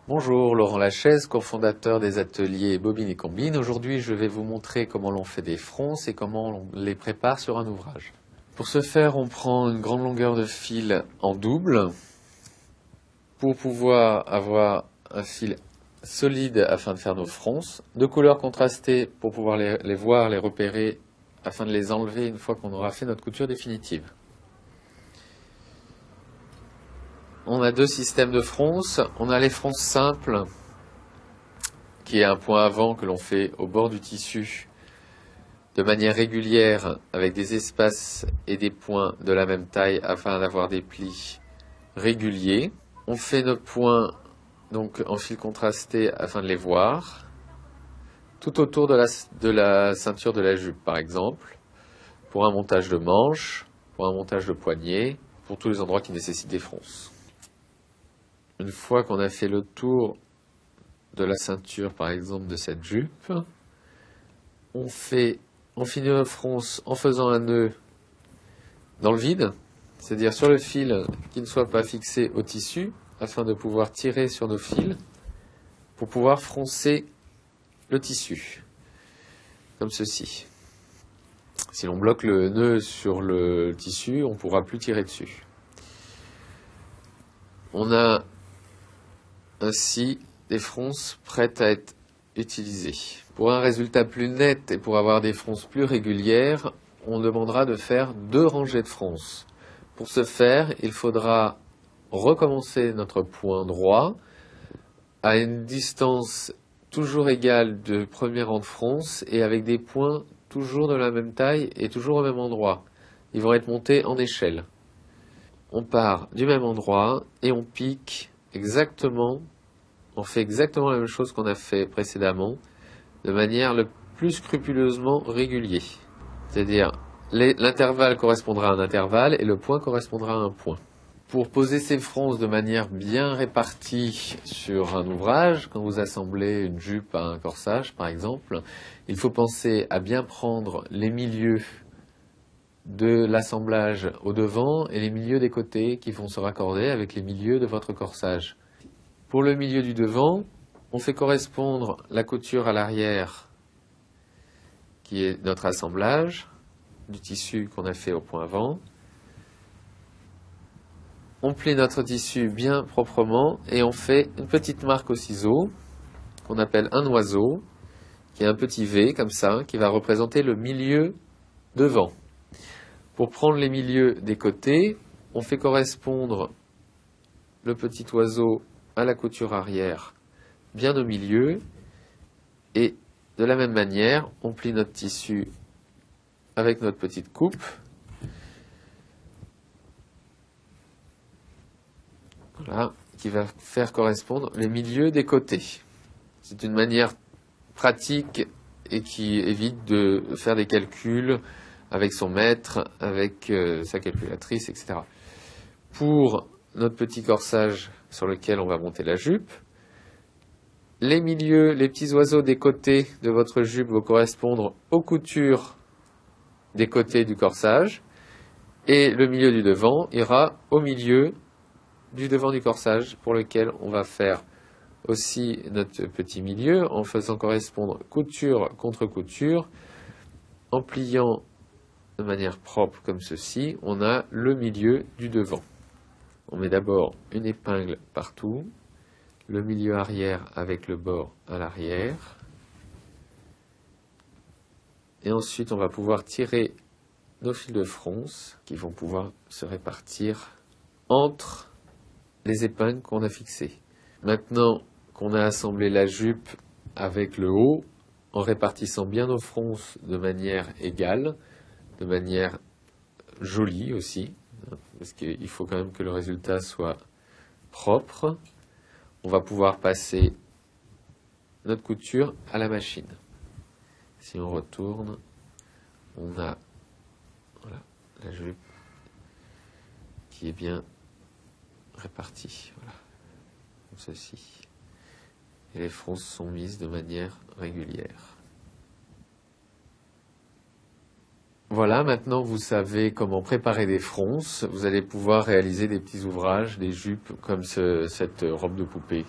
Bonjour, Laurent Lachaise, cofondateur des ateliers Bobine et Combine. Aujourd'hui, je vais vous montrer comment l'on fait des fronces et comment on les prépare sur un ouvrage. Pour ce faire, on prend une grande longueur de fil en double pour pouvoir avoir un fil solide afin de faire nos fronces, de couleurs contrastées pour pouvoir les voir, les repérer afin de les enlever une fois qu'on aura fait notre couture définitive. On a deux systèmes de fronces. On a les fronces simples, qui est un point avant que l'on fait au bord du tissu de manière régulière avec des espaces et des points de la même taille afin d'avoir des plis réguliers. On fait nos points donc en fil contrasté afin de les voir tout autour de la ceinture de la jupe par exemple, pour un montage de manches, pour un montage de poignet, pour tous les endroits qui nécessitent des fronces. Une fois qu'on a fait le tour de la ceinture, par exemple, de cette jupe, on finit nos fronces en faisant un nœud dans le vide, c'est-à-dire sur le fil qui ne soit pas fixé au tissu, afin de pouvoir tirer sur nos fils pour pouvoir froncer le tissu, comme ceci. Si l'on bloque le nœud sur le tissu, on ne pourra plus tirer dessus. On a ainsi des fronces prêtes à être utilisées. Pour un résultat plus net et pour avoir des fronces plus régulières, on demandera de faire 2 rangées de fronces. Pour ce faire, il faudra recommencer notre point droit à une distance toujours égale de premier rang de fronces et avec des points toujours de la même taille et toujours au même endroit. Ils vont être montés en échelle. On part du même endroit et on pique exactement, on fait exactement la même chose qu'on a fait précédemment, de manière le plus scrupuleusement régulier. C'est-à-dire, l'intervalle correspondra à un intervalle et le point correspondra à un point. Pour poser ces fronces de manière bien répartie sur un ouvrage, quand vous assemblez une jupe à un corsage par exemple, il faut penser à bien prendre les milieux de l'assemblage au devant et les milieux des côtés qui vont se raccorder avec les milieux de votre corsage. Pour le milieu du devant, on fait correspondre la couture à l'arrière qui est notre assemblage du tissu qu'on a fait au point avant. On plie notre tissu bien proprement et on fait une petite marque au ciseau qu'on appelle un oiseau, qui est un petit V comme ça, qui va représenter le milieu devant. Pour prendre les milieux des côtés, on fait correspondre le petit oiseau à la couture arrière bien au milieu et de la même manière, on plie notre tissu avec notre petite coupe. Voilà, qui va faire correspondre les milieux des côtés. C'est une manière pratique et qui évite de faire des calculs avec son maître, avec sa calculatrice, etc. Pour notre petit corsage sur lequel on va monter la jupe, les milieux, les petits oiseaux des côtés de votre jupe vont correspondre aux coutures des côtés du corsage, et le milieu du devant ira au milieu du devant du corsage, pour lequel on va faire aussi notre petit milieu en faisant correspondre couture contre couture, en pliant de manière propre comme ceci, on a le milieu du devant. On met d'abord une épingle partout, le milieu arrière avec le bord à l'arrière, et ensuite on va pouvoir tirer nos fils de fronce qui vont pouvoir se répartir entre les épingles qu'on a fixées. Maintenant qu'on a assemblé la jupe avec le haut, en répartissant bien nos fronces de manière égale, de manière jolie aussi, parce qu'il faut quand même que le résultat soit propre, on va pouvoir passer notre couture à la machine. Si on retourne, on a voilà, la jupe qui est bien répartie, voilà, comme ceci. Et les fronces sont mises de manière régulière. Voilà, maintenant vous savez comment préparer des fronces. Vous allez pouvoir réaliser des petits ouvrages, des jupes comme cette robe de poupée.